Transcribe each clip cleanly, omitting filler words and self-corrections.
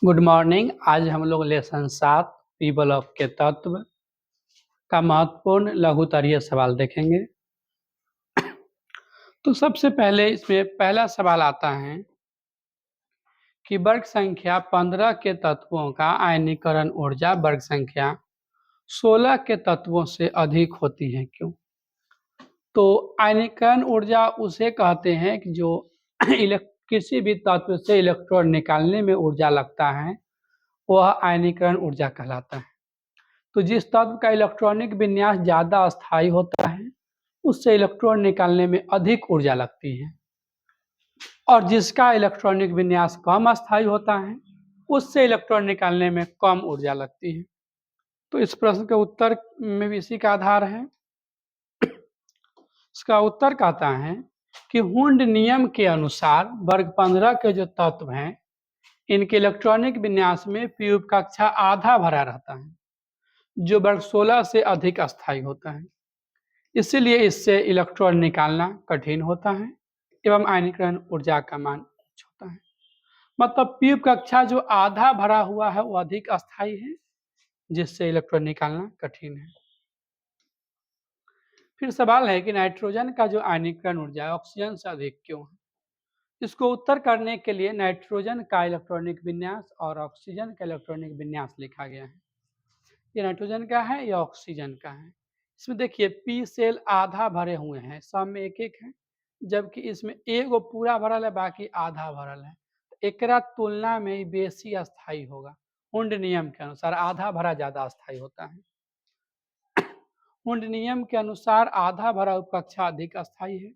Good morning. आज हम लोग लेसन 7 पी ब्लॉक के तत्व का महत्वपूर्ण लघुत्तरीय सवाल देखेंगे। तो सबसे पहले इसमें पहला सवाल आता है कि वर्ग संख्या 15 के तत्वों का आयनीकरण ऊर्जा वर्ग संख्या 16 के तत्वों से अधिक होती है, क्यों? तो आयनीकरण ऊर्जा उसे कहते हैं कि जो किसी भी तत्व से इलेक्ट्रॉन निकालने में ऊर्जा लगता है वह आयनीकरण ऊर्जा कहलाता है। तो जिस तत्व का इलेक्ट्रॉनिक विन्यास ज़्यादा अस्थायी होता है उससे इलेक्ट्रॉन निकालने में अधिक ऊर्जा लगती है, और जिसका इलेक्ट्रॉनिक विन्यास कम अस्थायी होता है उससे इलेक्ट्रॉन निकालने में कम ऊर्जा लगती है। तो इस प्रश्न के उत्तर में भी इसी का आधार है। इसका उत्तर कहता है कि हुंड नियम के अनुसार वर्ग 15 के जो तत्व हैं इनके इलेक्ट्रॉनिक विन्यास में पीयूष कक्षा आधा भरा रहता है, जो वर्ग 16 से अधिक अस्थायी होता है। इसीलिए इससे इलेक्ट्रॉन निकालना कठिन होता है एवं आयनीकरण ऊर्जा का मान उच्च होता है। मतलब पीयूष कक्षा जो आधा भरा हुआ है वो अधिक अस्थायी है, जिससे इलेक्ट्रॉन निकालना कठिन है। फिर सवाल है कि नाइट्रोजन का जो आयनीकरण ऊर्जा है ऑक्सीजन से अधिक क्यों है? इसको उत्तर करने के लिए नाइट्रोजन का इलेक्ट्रॉनिक विन्यास और ऑक्सीजन का इलेक्ट्रॉनिक विन्यास लिखा गया है। ये नाइट्रोजन का है, या ऑक्सीजन का है। इसमें देखिए पी सेल आधा भरे हुए हैं, सब में एक एक है, जबकि इसमें एगो पूरा भरल है बाकी आधा भरल है। एकरा तुलना में बेसी अस्थायी होगा। हुंड नियम के अनुसार आधा भरा ज्यादा अस्थायी होता है। हुंड नियम के अनुसार आधा भरा उपकक्षा अधिक अस्थायी है।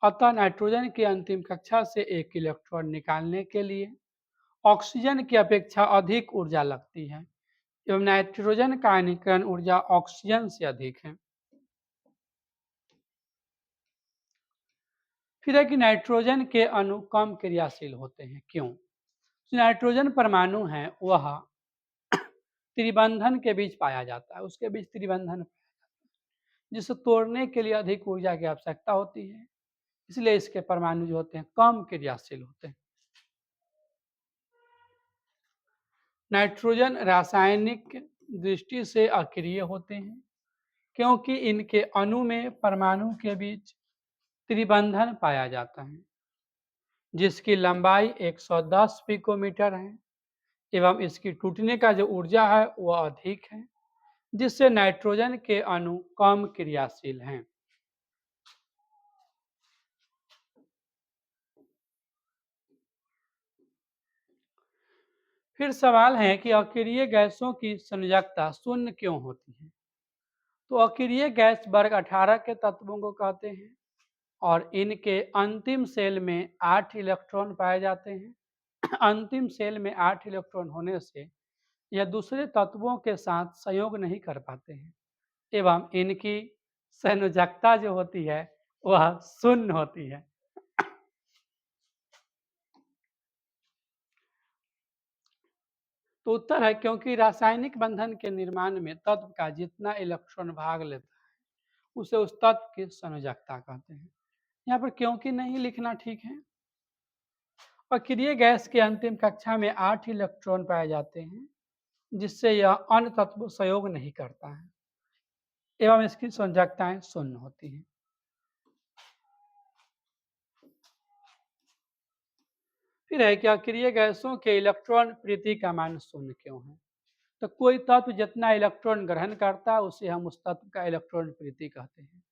अतः नाइट्रोजन की अंतिम कक्षा से एक इलेक्ट्रॉन निकालने के लिए ऑक्सीजन की अपेक्षा अधिक ऊर्जा लगती है एवं नाइट्रोजन का आयनीकरण ऊर्जा ऑक्सीजन से अधिक है। फिर है कि नाइट्रोजन के अणु कम क्रियाशील होते हैं, क्यों? नाइट्रोजन परमाणु है वह त्रिबंधन के बीच पाया जाता है, उसके बीच त्रिबंधन जिसे तोड़ने के लिए अधिक ऊर्जा की आवश्यकता होती है, इसलिए इसके परमाणु जो होते हैं कम क्रियाशील होते हैं। नाइट्रोजन रासायनिक दृष्टि से अक्रिय होते हैं क्योंकि इनके अणु में परमाणु के बीच त्रिबंधन पाया जाता है, जिसकी लंबाई 110 पिकोमीटर है एवं इसकी टूटने का जो ऊर्जा है वह अधिक है, जिससे नाइट्रोजन के अणु कम क्रियाशील हैं। फिर सवाल है कि अक्रिय गैसों की संयोजकता शून्य क्यों होती है? तो अक्रिय गैस वर्ग 18 के तत्वों को कहते हैं और इनके अंतिम सेल में 8 इलेक्ट्रॉन पाए जाते हैं। अंतिम सेल में 8 इलेक्ट्रॉन होने से यह दूसरे तत्वों के साथ संयोग नहीं कर पाते हैं एवं इनकी संयोजकता जो होती है वह शून्य होती है। तो उत्तर है क्योंकि रासायनिक बंधन के निर्माण में तत्व का जितना इलेक्ट्रॉन भाग लेता है उसे उस तत्व की संयोजकता कहते हैं। यहाँ पर क्योंकि नहीं लिखना ठीक है। अक्रिय गैस के अंतिम कक्षा में 8 इलेक्ट्रॉन पाए जाते हैं, जिससे यह अन्य तत्व संयोग नहीं करता है एवं इसकी संयोजकताएं शून्य होती हैं। फिर है कि अक्रिय गैसों के इलेक्ट्रॉन प्रीति का मान शून्य क्यों है? तो कोई तत्व जितना इलेक्ट्रॉन ग्रहण करता है उसे हम उस तत्व का इलेक्ट्रॉन प्रीति कहते हैं।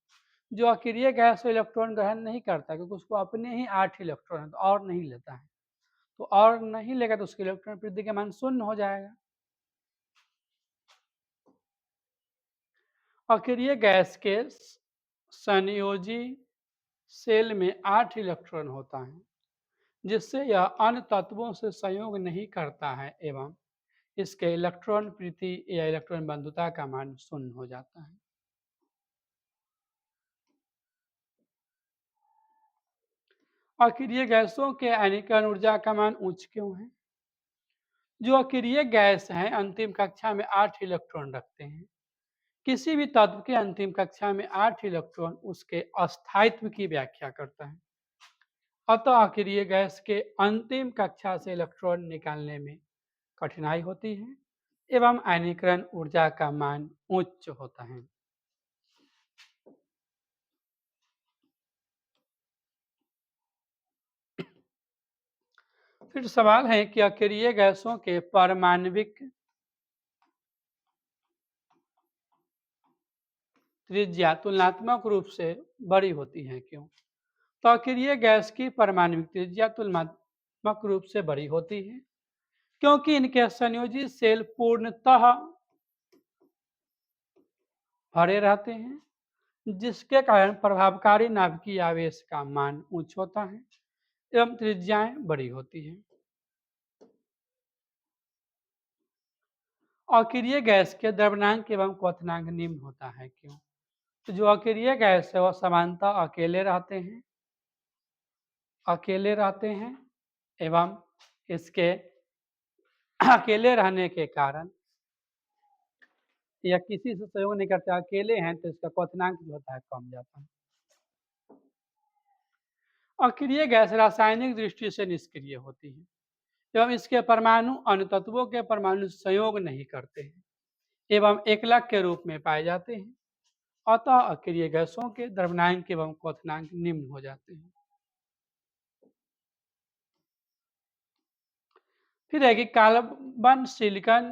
जो अक्रिय गैस इलेक्ट्रॉन ग्रहण नहीं करता क्योंकि उसको अपने ही 8 इलेक्ट्रॉन है तो और नहीं लेता है, तो और नहीं लेगा तो उसकी इलेक्ट्रॉन वृद्धि का मान शून्य हो जाएगा। अक्रिय गैस के संयोजी सेल में 8 इलेक्ट्रॉन होता है, जिससे यह अन्य तत्वों से संयोग नहीं करता है एवं इसके इलेक्ट्रॉन प्रीति या इलेक्ट्रॉन बंधुता का मान शून्य हो जाता है। अक्रिय गैसों के आयनीकरण ऊर्जा का मान उच्च क्यों है? जो अक्रिय गैस हैं अंतिम कक्षा में 8 इलेक्ट्रॉन रखते हैं। किसी भी तत्व के अंतिम कक्षा में 8 इलेक्ट्रॉन उसके अस्थायित्व की व्याख्या करता है। अतः अक्रिय गैस के अंतिम कक्षा से इलेक्ट्रॉन निकालने में कठिनाई होती है एवं आयनीकरण ऊर्जा का मान उच्च होता है। फिर सवाल है कि अक्रिय गैसों के परमाणविक त्रिज्या तुलनात्मक रूप से बड़ी होती है, क्यों? तो अक्रिय गैस की परमाणविक त्रिज्या तुलनात्मक रूप से बड़ी होती है क्योंकि इनके संयोजी सेल पूर्णतः भरे रहते हैं, जिसके कारण प्रभावकारी नाभिकीय आवेश का मान उच्च होता है एवं त्रिज्याएं बड़ी होती हैं। अक्रिय गैस के द्रव्यनांक एवं क्वथनांक निम्न होता है, क्यों? तो जो अक्रिय गैस है वह सामान्यतः अकेले रहते हैं एवं इसके अकेले रहने के कारण या किसी से सहयोग नहीं करते, अकेले हैं तो इसका क्वथनांक जो होता है कम जाता है। अक्रिय गैस रासायनिक दृष्टि से निष्क्रिय होती है एवं इसके परमाणु अन्य तत्वों के परमाणु संयोग नहीं करते हैं एवं एकलक के रूप में पाए जाते हैं। अतः अक्रिय गैसों के द्रव्यनांक एवं क्वथनांक निम्न हो जाते हैं। फिर है कि कार्बन सिलिकॉन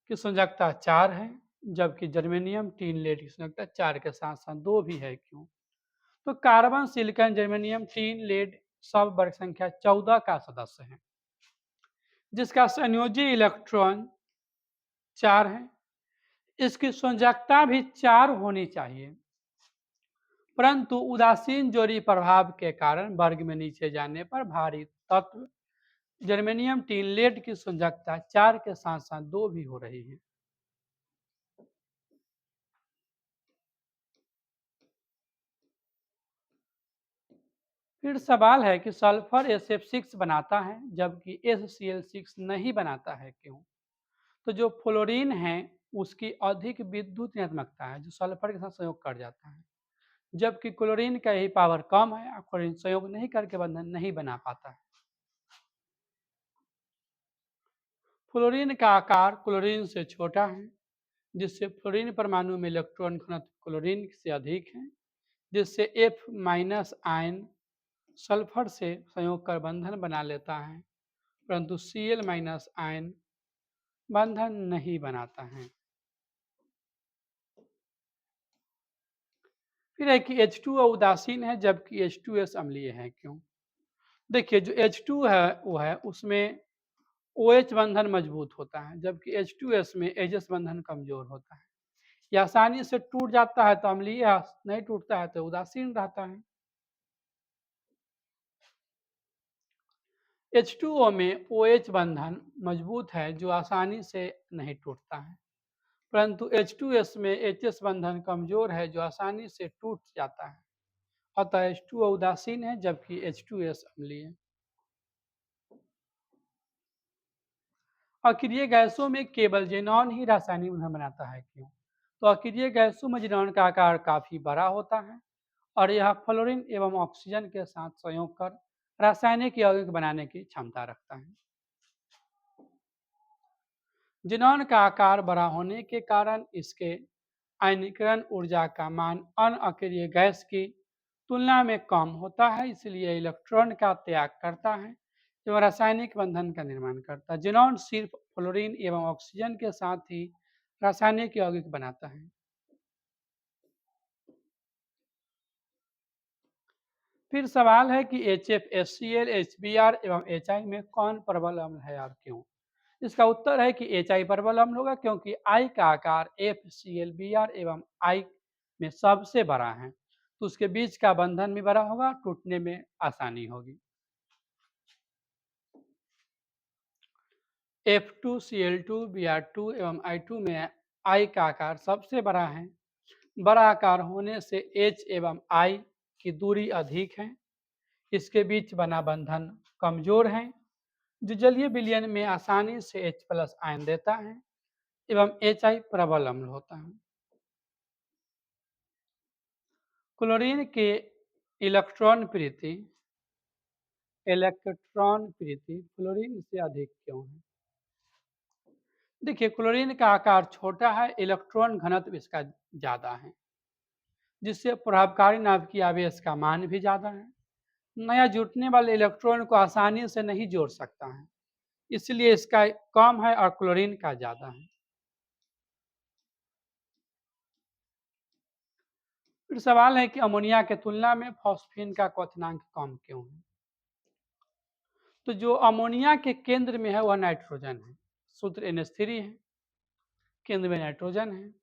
की संयोजकता 4 है, जबकि जर्मेनियम टीन लेड की संयोजकता 4 के साथ साथ 2 भी है, क्यों? तो carbon silicon germanium tin lead सब वर्ग संख्या 14 का सदस्य है, जिसका संयोजी इलेक्ट्रॉन 4 है। इसकी संयोजकता भी 4 होनी चाहिए, परंतु उदासीन जोड़ी प्रभाव के कारण वर्ग में नीचे जाने पर भारी तत्व जर्मेनियम टीन लेड की संयोजकता 4 के साथ साथ 2 भी हो रही है। फिर सवाल है कि सल्फर SF6 बनाता है जबकि SCl6 नहीं बनाता है, क्यों? तो जो फ्लोरीन है उसकी अधिक विद्युत ऋणात्मकता है जो सल्फर के साथ संयोग कर जाता है, जबकि क्लोरीन का यही पावर कम है और क्लोरीन संयोग नहीं करके बंधन नहीं बना पाता है। फ्लोरीन का आकार क्लोरीन से छोटा है, जिससे फ्लोरीन परमाणु में इलेक्ट्रॉन घनत्व क्लोरीन से अधिक है, जिससे F माइनस आयन सल्फर से संयोग कर बंधन बना लेता है, परंतु Cl माइनस आयन बंधन नहीं बनाता है। फिर है कि H2O उदासीन है जबकि H2S अम्लीय है, क्यों? देखिए जो H2 है वो है उसमें OH बंधन मजबूत होता है, जबकि H2S में एचएस बंधन कमजोर होता है। ये आसानी से टूट जाता है तो अम्लीय, नहीं टूटता है तो उदासीन रहता है। H2O में OH बंधन मजबूत है जो आसानी से नहीं टूटता है, परंतु H2S में एचएस बंधन कमजोर है जो आसानी से टूट जाता है। अतः H2O उदासीन है जबकि H2S अम्लीय है। अक्रिय गैसों में केवल जेनॉन ही रासायनिक ईंधन बनाता है, क्यों? तो अक्रिय गैसों में जेनॉन का आकार काफी बड़ा होता है और यह फ्लोरीन एवं ऑक्सीजन के साथ संयोग कर रासायनिक यौगिक बनाने की क्षमता रखता है। जेनॉन का आकार बड़ा होने के कारण इसके आयनीकरण ऊर्जा का मान अन्य अक्रिय गैस की तुलना में कम होता है, इसलिए इलेक्ट्रॉन का त्याग करता है एवं रासायनिक बंधन का निर्माण करता है। जेनॉन सिर्फ फ्लोरीन एवं ऑक्सीजन के साथ ही रासायनिक यौगिक बनाता है। फिर सवाल है कि HF, HCl, HBr एवं HI में कौन प्रबल अम्ल है और क्यों? इसका उत्तर है कि HI प्रबल अम्ल होगा क्योंकि I का आकार FCl, Br एवं I में सबसे बड़ा है, तो उसके बीच का बंधन भी बड़ा होगा, टूटने में आसानी होगी। F2Cl2, Br2 एवं I2 में I का आकार सबसे बड़ा है। बड़ा आकार होने से H एवं I की दूरी अधिक है, इसके बीच बना बंधन कमजोर है, जो जलीय विलयन में आसानी से H प्लस आयन देता है एवं HI प्रबल अम्ल होता है। क्लोरीन के इलेक्ट्रॉन प्रीति इलेक्ट्रॉन प्रीति क्लोरीन से अधिक क्यों है? देखिए, क्लोरीन का आकार छोटा है, इलेक्ट्रॉन घनत्व इसका ज़्यादा है, जिससे प्रभावकारी नाभिकीय आवेश का मान भी ज़्यादा है। नया जुटने वाले इलेक्ट्रॉन को आसानी से नहीं जोड़ सकता है, इसलिए इसका कम है और क्लोरीन का ज़्यादा है। फिर सवाल है कि अमोनिया के तुलना में फॉस्फीन का क्वथनांक कम क्यों है? तो जो अमोनिया के केंद्र में है वह नाइट्रोजन है, सूत्र NH3 है, केंद्र में नाइट्रोजन है,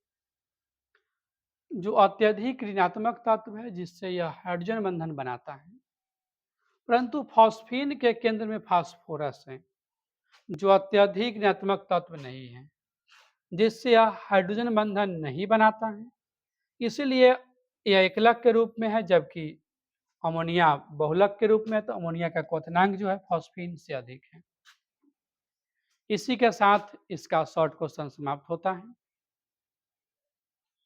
जो अत्यधिक ऋणात्मक तत्व है जिससे यह हाइड्रोजन बंधन बनाता है। परंतु फॉस्फीन के केंद्र में फास्फोरस है, जो अत्यधिक ऋणात्मक तत्व नहीं है, जिससे यह हाइड्रोजन बंधन नहीं बनाता है। इसीलिए यह एकलक के रूप में है, जबकि अमोनिया बहुलक के रूप में है, तो अमोनिया का क्वथनांक जो है फॉस्फीन से अधिक है। इसी के साथ इसका शॉर्ट क्वेश्चन समाप्त होता है।